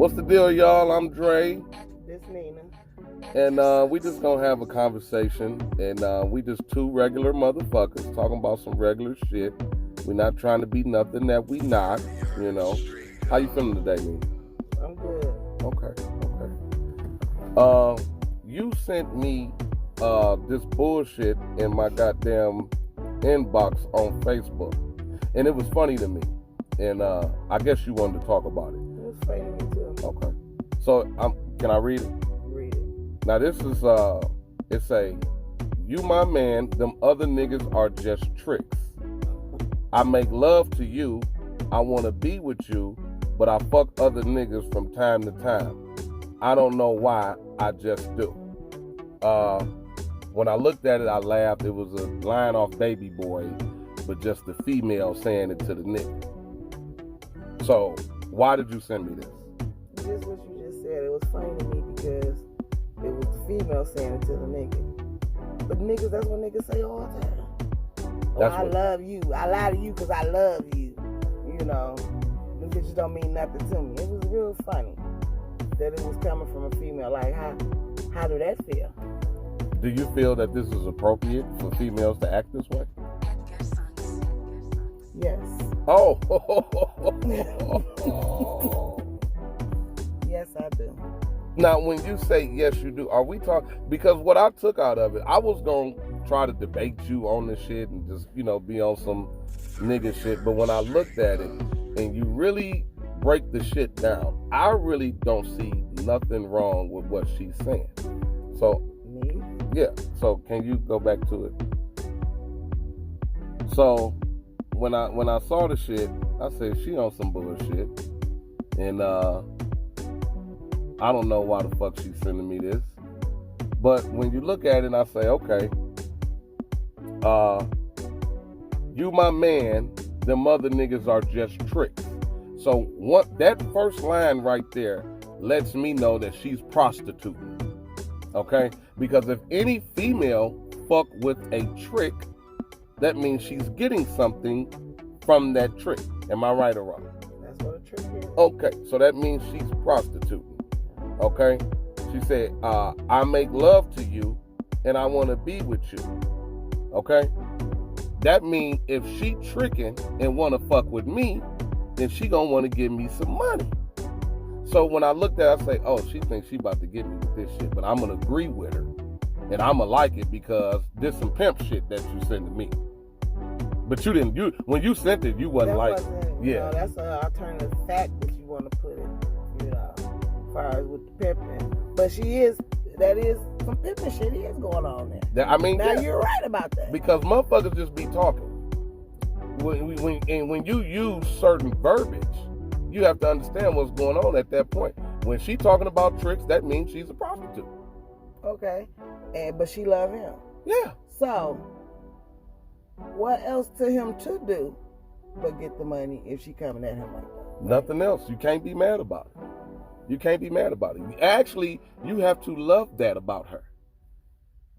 What's the deal, y'all? I'm Dre. This Nina. And we just gonna have a conversation. And we just two regular motherfuckers talking about some regular shit. We're not trying to be nothing that we not, you know. How you feeling today, Nina? I'm good. Okay. You sent me this bullshit in my goddamn inbox on Facebook. And it was funny to me. And I guess you wanted to talk about it. It was funny to me too. Okay. So can I read it? Read it. Now this is it say, you my man, them other niggas are just tricks. I make love to you, I wanna be with you, but I fuck other niggas from time to time. I don't know why, I just do. When I looked at it, I laughed. It was a line off Baby Boy, but just the female saying it to the nigga. So, why did you send me this? Just what you just said. It was funny to me because it was the female saying it to the nigga. But niggas, that's what niggas say all the time. Oh, I love you. I lie to you because I love you. You know, them bitches don't mean nothing to me. It was real funny that it was coming from a female. Like, how do that feel? Do you feel that this is appropriate for females to act this way? Yes. Oh. Yes, I do. Now, when you say yes, you do, are we talking? Because what I took out of it, I was going to try to debate you on this shit and just, you know, be on some nigga shit. But when I looked at it and you really break the shit down, I really don't see nothing wrong with what she's saying. So, me? Yeah. So, can you go back to it? So, when I saw the shit, I said she on some bullshit, and I don't know why the fuck she's sending me this. But when you look at it, I say, okay, you my man, them other niggas are just tricks. So what that first line right there lets me know that she's prostituting. Okay? Because if any female fuck with a trick, that means she's getting something from that trick. Am I right or wrong? That's what a trick is. Okay, so that means she's prostituting. Okay? She said, I make love to you and I want to be with you. Okay? That means if she tricking and want to fuck with me, then she gonna want to give me some money. So when I looked at it, I say, oh, she thinks she about to get me with this shit, but I'm gonna agree with her. And I'm gonna like it because this some pimp shit that you sent to me. But you didn't, when you sent it, you wasn't yeah. That's an alternative fact that you want to put it, you know, as far as with the pimping. But that is some pimping shit is going on there. Now you're right about that. Because motherfuckers just be talking. When you use certain verbiage, you have to understand what's going on at that point. When she talking about tricks, that means she's a prostitute. Okay. But she love him. Yeah. So, what else to him to do but get the money if she coming at him like that? Nothing else. You can't be mad about it. You can't be mad about it. Actually, you have to love that about her.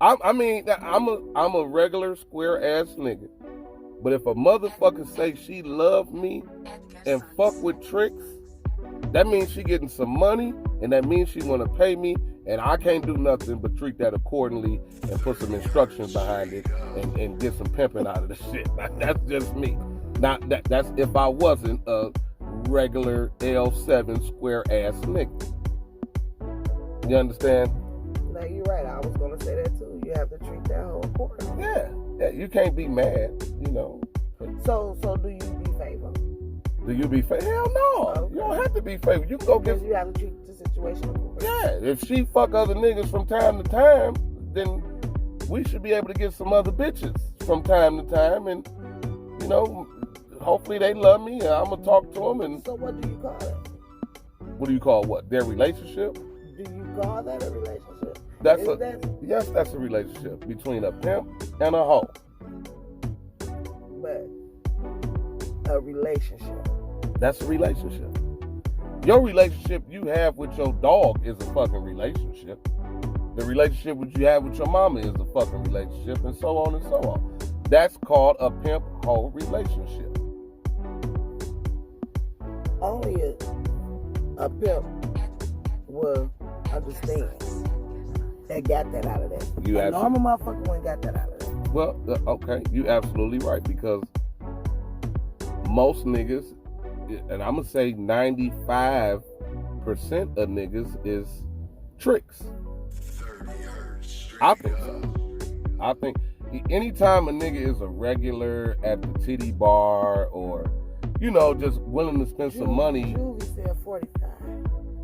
I'm a regular square ass nigga. But if a motherfucker say she love me and fuck with tricks, that means she getting some money, and that means she want to pay me, and I can't do nothing but treat that accordingly and put some instructions behind it and get some pimping out of the shit. That's just me. That's if I wasn't a regular L7 square ass nigga. You understand? No, you're right. I was gonna say that too. You have to treat that whole accordingly. Yeah, you can't be mad, you know. So do you be faithful? Do you be faithful? Hell no. Okay. You don't have to be faithful. You can go get. You have to treat the situation accordingly. Yeah, if she fuck other niggas from time to time, then we should be able to get some other bitches from time to time, and you know, hopefully they love me, and I'm gonna talk to them. And so, what do you call it? What do you call what? Their relationship? Do you call that a relationship? Yes, that's a relationship between a pimp and a hoe. But a relationship. That's a relationship. Your relationship you have with your dog is a fucking relationship. The relationship that you have with your mama is a fucking relationship, and so on and so on. That's called a pimp-hoe relationship. Only a pimp will understand that got that out of that. You a normal motherfucker wouldn't got that out of that. Well, okay, you absolutely right, because most niggas, and I'm gonna say 95% of niggas is tricks. I think so. I think anytime a nigga is a regular at the titty bar, or just willing to spend some money. Juvie said 45.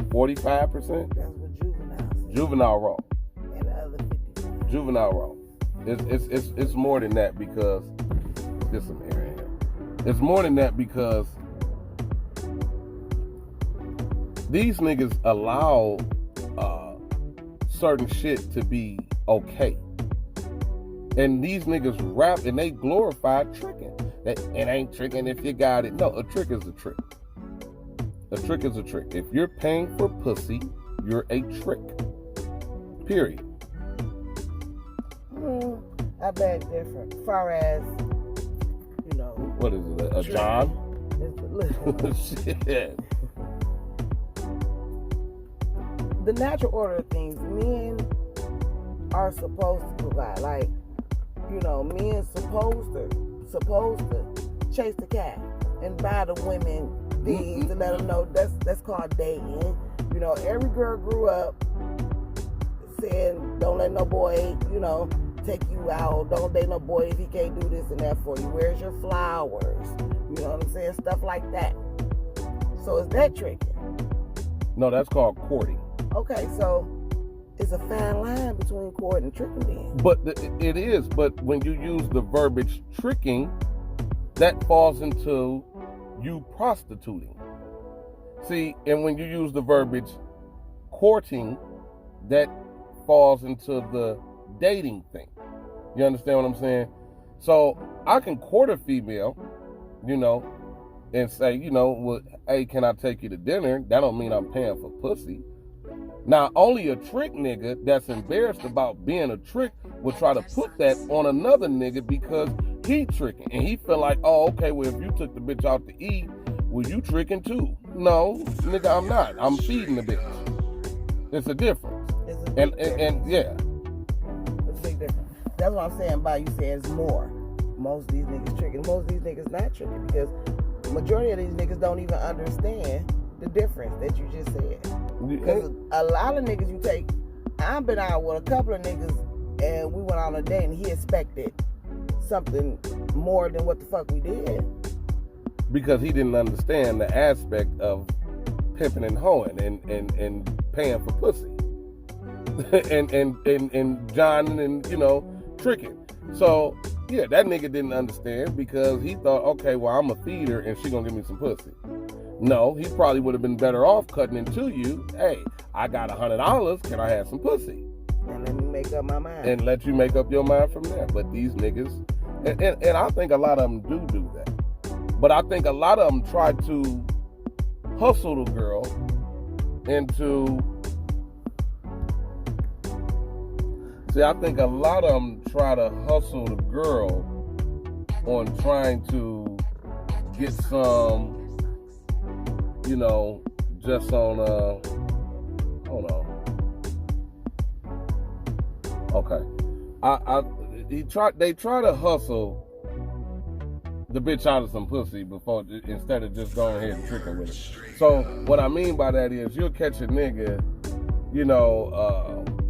45%? That's what juvenile said. Juvenile wrong. And the other 55. Juvenile wrong. It's more than that, because get some air in here. It's more than that, because these niggas allow certain shit to be okay. And these niggas rap and they glorify tricking. That it ain't tricking if you got it. No, a trick is a trick. A trick is a trick. If you're paying for pussy, you're a trick. Period. I beg different. As far as, What is it? A John? Shit. The natural order of things, men are supposed to provide. Like, men supposed to chase the cat and buy the women things and let them know that's called dating. Every girl grew up saying, don't let no boy, take you out. Don't date no boy if he can't do this and that for you. Where's your flowers? You know what I'm saying? Stuff like that. So is that tricky? No, that's called courting. Okay, so it's a fine line between courting and tricking then. But it is. But when you use the verbiage tricking, that falls into you prostituting. See, and when you use the verbiage courting, that falls into the dating thing. You understand what I'm saying? So I can court a female, and say, well, hey, can I take you to dinner? That don't mean I'm paying for pussy. Now, only a trick nigga that's embarrassed about being a trick will try to put that on another nigga because he tricking. And he feel like, oh, okay, well, if you took the bitch out to eat, well, you tricking too. No, nigga, I'm not. I'm feeding the bitch. It's a difference. It's a big difference. And yeah. It's a big difference. That's what I'm saying by you saying it's more. Most of these niggas tricking. Most of these niggas not tricking, because the majority of these niggas don't even understand the difference that you just said. Because a lot of niggas you take, I've been out with a couple of niggas and we went on a date and he expected something more than what the fuck we did. Because he didn't understand the aspect of pimping and hoeing and paying for pussy. and John and tricking. So yeah, that nigga didn't understand, because he thought, okay, well, I'm a feeder and she gonna give me some pussy. No, he probably would have been better off cutting into you. Hey, I got $100. Can I have some pussy? And let me make up my mind. And let you make up your mind from there. But these niggas, and I think a lot of them do that. But I think a lot of them try to hustle the girl into. See, I think a lot of them try to hustle the girl on trying to get some, just on, hold on. Okay. They try to hustle the bitch out of some pussy instead of just going ahead and tricking with it. So what I mean by that is, you'll catch a nigga,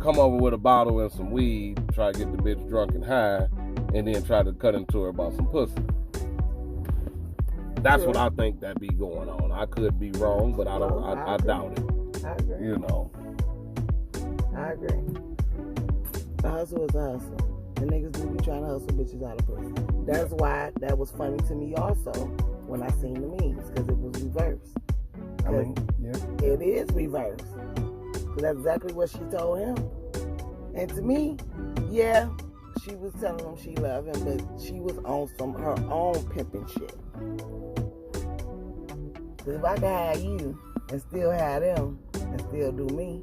come over with a bottle and some weed, try to get the bitch drunk and high, and then try to cut into her about some pussy. That's what I think that be going on. I could be wrong, but I doubt it. I agree. I agree. The hustle is a hustle. The niggas do be trying to hustle bitches out of pussy. That's why that was funny to me also when I seen the memes, because it was reversed. I mean, yeah. It is reversed. Because that's exactly what she told him. And to me, yeah, she was telling him she loved him, but she was on her own pimping shit. Because if I could have you and still have them and still do me.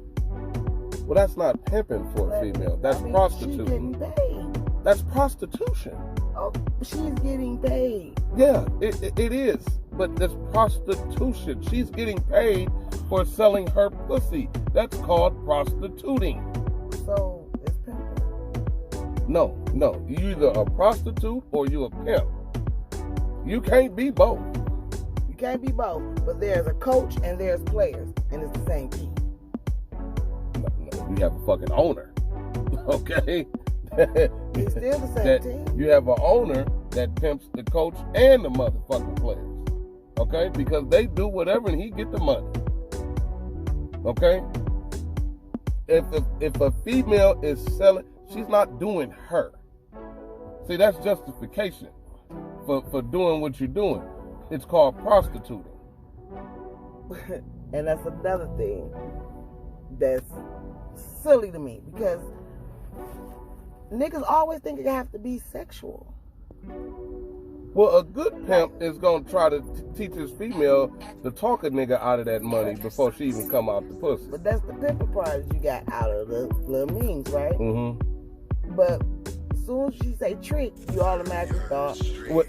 Well, that's not pimping for a female. That's prostituting. She's getting paid. That's prostitution. Oh, she's getting paid. Yeah, it is. But that's prostitution. She's getting paid for selling her pussy. That's called prostituting. So it's pimping. No. You either a prostitute or you a pimp. You can't be both. You can't be both. But there's a coach and there's players, and it's the same team. No, you have a fucking owner. Okay? It's still the same team. You have an owner that pimps the coach and the motherfucking players. Okay? Because they do whatever and he get the money. Okay? If a female is selling, she's not doing her. See, that's justification for doing what you're doing. It's called prostituting. And that's another thing that's silly to me, because niggas always think it have to be sexual. Well, a good pimp is going to try to teach his female to talk a nigga out of that money before she even come out the pussy. But that's the pimping part that you got out of the little means, right? Mm-hmm. But as soon as she say trick, you automatically thought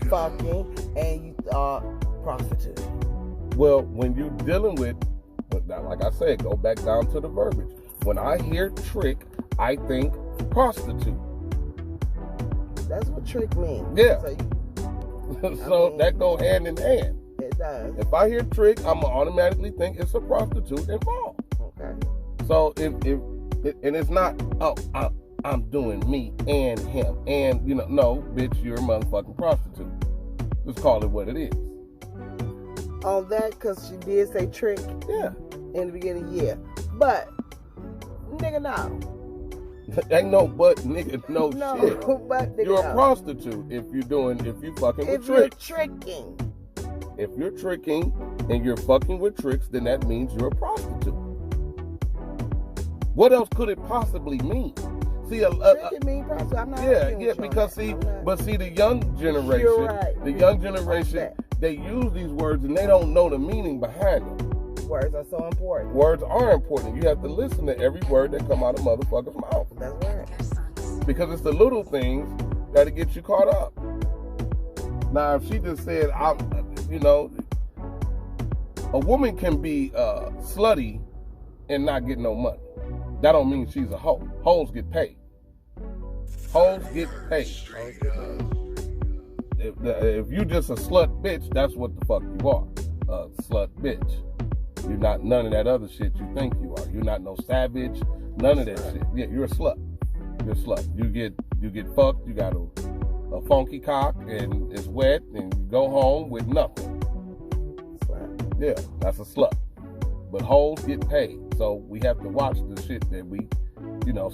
fucking and you thought prostitution. Well, when you dealing with, like I said, go back down to the verbiage. When I hear trick, I think prostitute. That's what trick means. Yeah. So that go hand in hand. It does. If I hear trick, I'm gonna automatically think it's a prostitute involved. Okay. So if and it's not, I'm doing me and him and no, bitch, you're a motherfucking prostitute. Just call it what it is. On that, because she did say trick. Yeah. In the beginning, yeah. But nigga, no. Ain't no but, nigga, no shit. But nigga, you're a prostitute if you fucking with tricks. If you're tricking. If you're tricking and you're fucking with tricks, then that means you're a prostitute. What else could it possibly mean? See, tricking mean prostitute. I'm not. Yeah, because the young generation, you're right. The young generation, they use these words and they don't know the meaning behind them. Words are so important. Words are important. You have to listen to every word that come out of motherfucker's mouth. That's right. Because it's the little things that'll get you caught up. Now, if she just said, a woman can be slutty and not get no money. That don't mean she's a hoe. Hoes get paid. Hoes get paid. If you just a slut bitch, that's what the fuck you are. A slut bitch. You're not none of that other shit you think you are. You're not no savage, none of that shit. Yeah, you're a slut. You're a slut. You get fucked, you got a funky cock and it's wet and you go home with nothing. Yeah, that's a slut. But hoes get paid. So we have to watch the shit that we,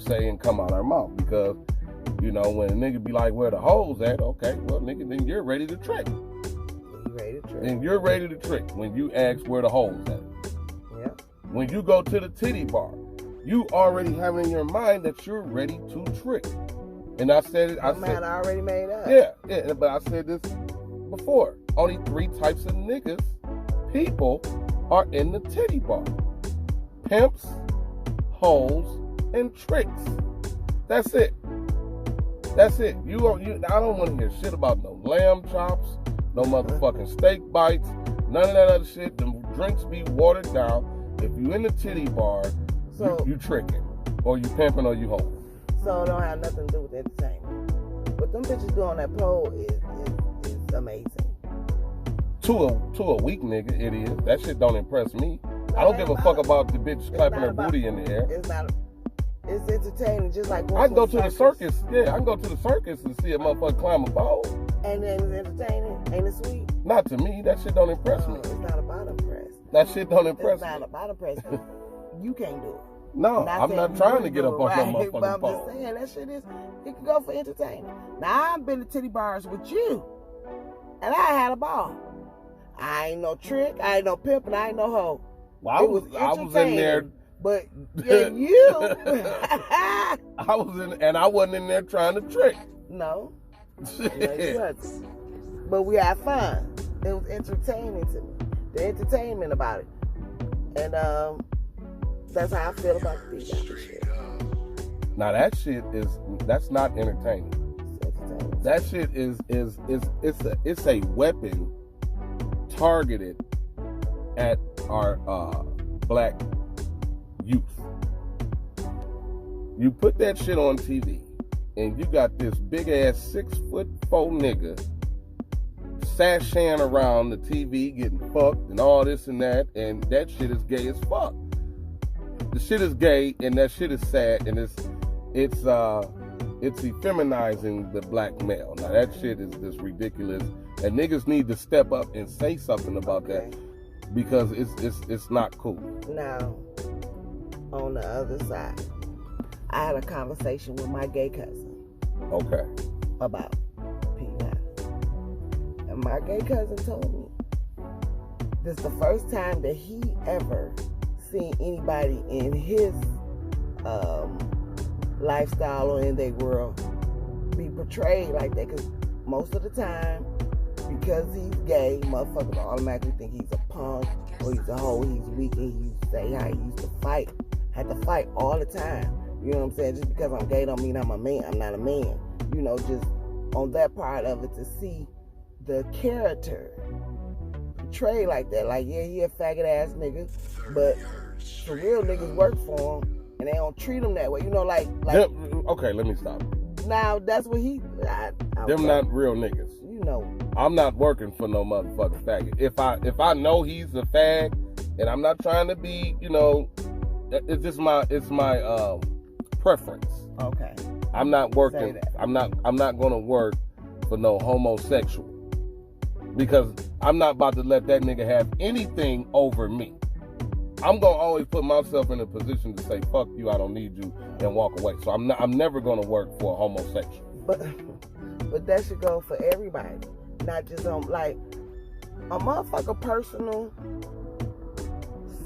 say and come out our mouth. Because, when a nigga be like, where the hoes at? Okay, well, nigga, then you're ready to trick. Then you're ready to trick when you ask where the hoes at. Yeah. When you go to the titty bar, you already have in your mind that you're ready to trick. And I said it. I already made up. Yeah, but I said this before. Only 3 types of niggas, people, are in the titty bar: pimps, hoes, and tricks. That's it. That's it. I don't want to hear shit about no lamb chops, no motherfucking steak bites, none of that other shit. The drinks be watered down. If you in the titty bar, you tricking, or you pimping, or you hoeing. So it don't have nothing to do with entertainment. What them bitches do on that pole is amazing. To a weak nigga, it is. That shit don't impress me. I don't give a fuck about the bitch clapping her booty in the air. It's entertaining, just like I can go to the circus. Yeah, I can go to the circus and see a motherfucker climb a pole. And then it's entertaining. Ain't it sweet? Not to me. That shit don't impress me. It's not about impress. That shit don't impress me. It's not about impress. You can't do it. No, I'm not trying to get up on that motherfucking But I'm pole. just saying, that shit it can go for entertainment. Now, I've been to titty bars with you, and I had a ball. I ain't no trick, I ain't no pimp, and I ain't no hoe. Well, I was in there. But you. I wasn't in there trying to trick. No. No, you wasn't. But we had fun. It was entertaining to me. The entertainment about it. And that's how I feel about the shit. Now that's not entertaining. That shit is it's a weapon targeted at our black youth. You put that shit on TV, and you got this big ass 6'4" nigga sashaying around the TV, getting fucked and all this and that shit is gay as fuck. The shit is gay, and that shit is sad, and it's effeminizing the black male. Now that shit is just ridiculous, and niggas need to step up and say something about that, because it's not cool. Now, on the other side, I had a conversation with my gay cousin. Okay. About P9. And my gay cousin told me this is the first time that he ever seen anybody in his lifestyle or in their world be portrayed like that. Because most of the time, because he's gay, motherfuckers automatically think he's a punk or he's a hoe, he's weak, and he used to say how he used to fight. Had to fight all the time. You know what I'm saying? Just because I'm gay don't mean I'm a man. I'm not a man. You know, just on that part of it, to see the character portrayed like that. Like, yeah, he a faggot ass nigga, but the real niggas work for him, and they don't treat him that way. You know, like okay, let me stop. Now, that's what them not real niggas. You know. I'm not working for no motherfucking faggot. If I know he's a fag, and I'm not trying to be, you know, it's my preference. Okay. I'm not working. I'm not gonna work for no homosexual, because I'm not about to let that nigga have anything over me. I'm gonna always put myself in a position to say, fuck you, I don't need you, and walk away. So I'm never gonna work for a homosexual. But that should go for everybody, not just on like a motherfucker personal,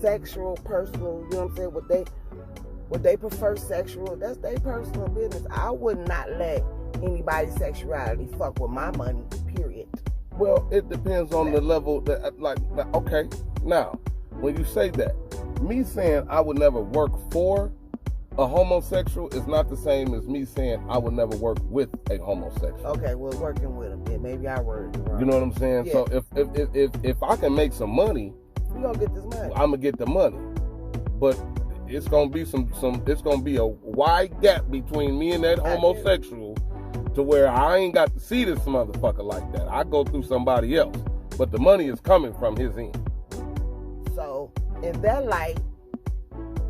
sexual, personal. You know what I'm saying? What they prefer sexual, that's their personal business. I would not let anybody's sexuality fuck with my money, period. Well, it depends on the level that, like, okay, now, when you say that, me saying I would never work for a homosexual is not the same as me saying I would never work with a homosexual. Okay, well, working with them, then maybe I worded it wrong. You know what I'm saying? Yeah. So if I can make some money, we gonna get this money. I'm gonna get the money, but it's gonna be it's gonna be a wide gap between me and that homosexual, to where I ain't got to see this motherfucker like that. I go through somebody else, but the money is coming from his end. So in that light,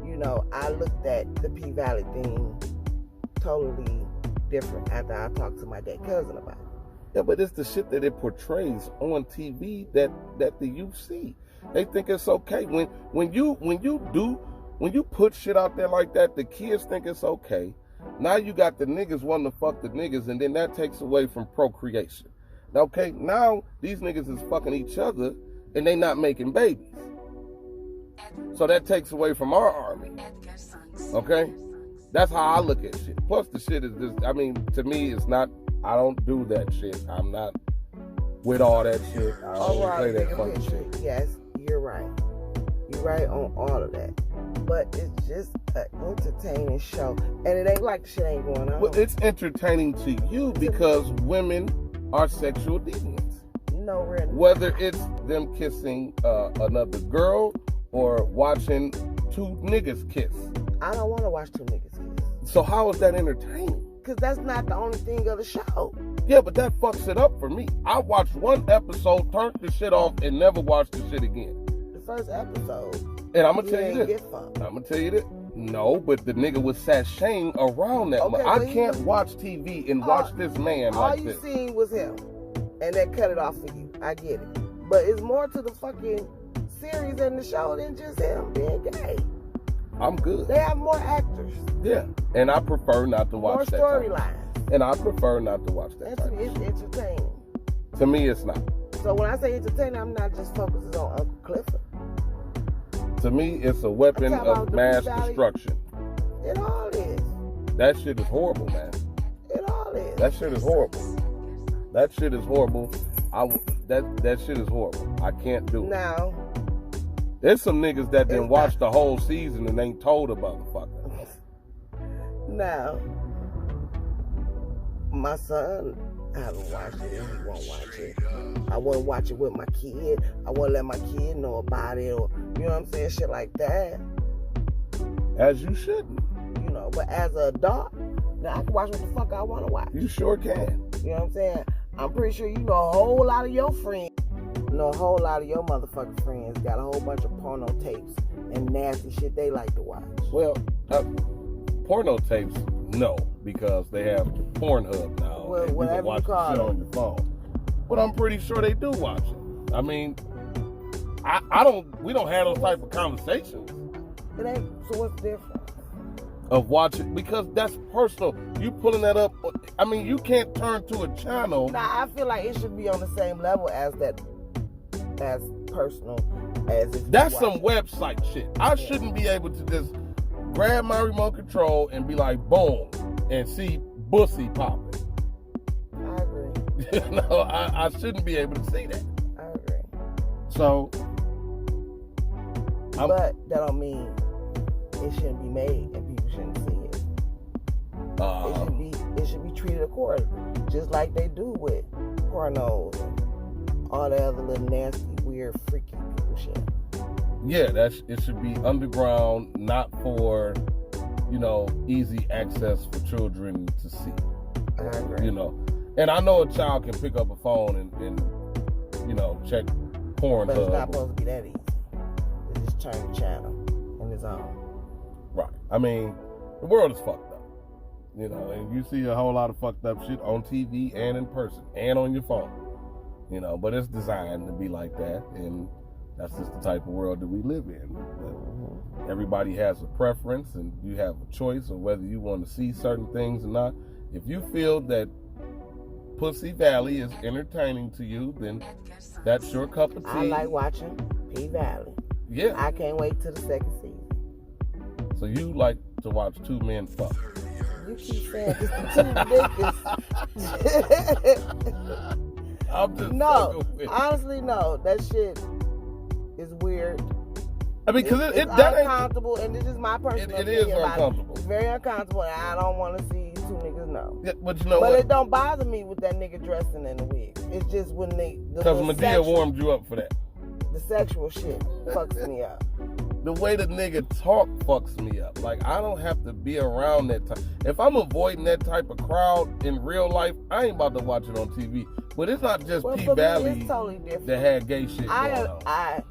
you know, I looked at the P-Valley thing totally different after I talked to my dead cousin about it. Yeah, but it's the shit that it portrays on TV that the youth see. They think it's okay when you put shit out there like that. The kids think it's okay. Now you got the niggas wanting to fuck the niggas, and then that takes away from procreation. Okay, now these niggas is fucking each other, and they not making babies. So that takes away from our army. Okay, that's how I look at shit. Plus the shit is just, I mean, to me, it's not. I don't do that shit. I'm not with all that shit. I don't play that fucking shit. Yes, you're right. You're right on all of that. But it's just an entertaining show. And it ain't like the shit ain't going on. Well, it's entertaining to you because women are sexual deviants. No, really. Whether it's them kissing another girl or watching two niggas kiss. I don't want to watch two niggas kiss. So how is that entertaining? Because that's not the only thing of the show. Yeah, but that fucks it up for me. I watched one episode, turned the shit off, and never watched the shit again. The first episode. And I'm gonna tell you this. I'm gonna tell you this. No, but the nigga was sashaying around that. Okay, I can't watch TV and watch this man like this. All you seen was him, and that cut it off for you. I get it, but it's more to the fucking series and the show than just him being gay. I'm good. They have more actors. Yeah, and I prefer not to watch that. More storylines. And I prefer not to watch that. And to me, it's entertaining. To me, it's not. So when I say entertaining, I'm not just focusing on Uncle Clifford. To me, it's a weapon of mass destruction. It all is. That shit is horrible, man. It all is. That shit is horrible. That shit is horrible. That shit is horrible. I can't do it. Now, there's some niggas that didn't watch the whole season and ain't told a motherfucker. Now, my son I haven't watched it and he won't watch it. I wouldn't watch it with my kid. I wouldn't let my kid know about it, or you know what I'm saying, shit like that. As you shouldn't. You know, but as an adult, now I can watch what the fuck I want to watch. You sure can. You know what I'm saying? I'm pretty sure you know a whole lot of your friends. You know, a whole lot of your motherfucking friends got a whole bunch of porno tapes and nasty shit they like to watch. Well, porno tapes, no, because they have Pornhub now. Well, and you whatever can watch you call shit it. on your phone. But I'm pretty sure they do watch it. I mean, I don't. We don't have those type of conversations It ain't. So what's different? of watching, because that's personal. You pulling that up. I mean, you can't turn to a channel. Nah, I feel like it should be on the same level as that, as personal as if you That's watch some it. website shit. I shouldn't be able to just grab my remote control and be like, boom, and see bussy popping. I agree. You know, I shouldn't be able to see that. I agree. So, But that don't mean it shouldn't be made and people shouldn't see it. It should be treated accordingly, just like they do with pornos and all the other little nasty, weird, freaky people shit. yeah, it should be underground, not for, you know, easy access for children to see. I agree. You know, and I know a child can pick up a phone and you know, check Pornhub. But it's not supposed to be that easy. They just turn the channel on its own. Right. I mean, the world is fucked up. You know, and you see a whole lot of fucked up shit on TV and in person and on your phone. You know, but it's designed to be like that, and that's just the type of world that we live in. But everybody has a preference, and you have a choice of whether you want to see certain things or not. If you feel that Pussy Valley is entertaining to you, then that's your cup of tea. I like watching P-Valley. Yeah. I can't wait till the second season. So you like to watch two men fuck. You keep saying it's the two niggas. I'm just No, fucking with you. honestly, no. That shit is weird. I mean, because It's that ain't. uncomfortable, and this is my personal It is opinion about uncomfortable. It's very uncomfortable, and I don't want to see two niggas know. Yeah, but you know But what? it don't bother me with that nigga dressing in the wig. It's just when Because Medea warmed you up for that. the sexual shit fucks me up. The way the nigga talk fucks me up. Like, I don't have to be around that time. If I'm avoiding that type of crowd in real life, I ain't about to watch it on TV. But it's not just Well, P for me, Valley it's totally different. that had gay shit going on.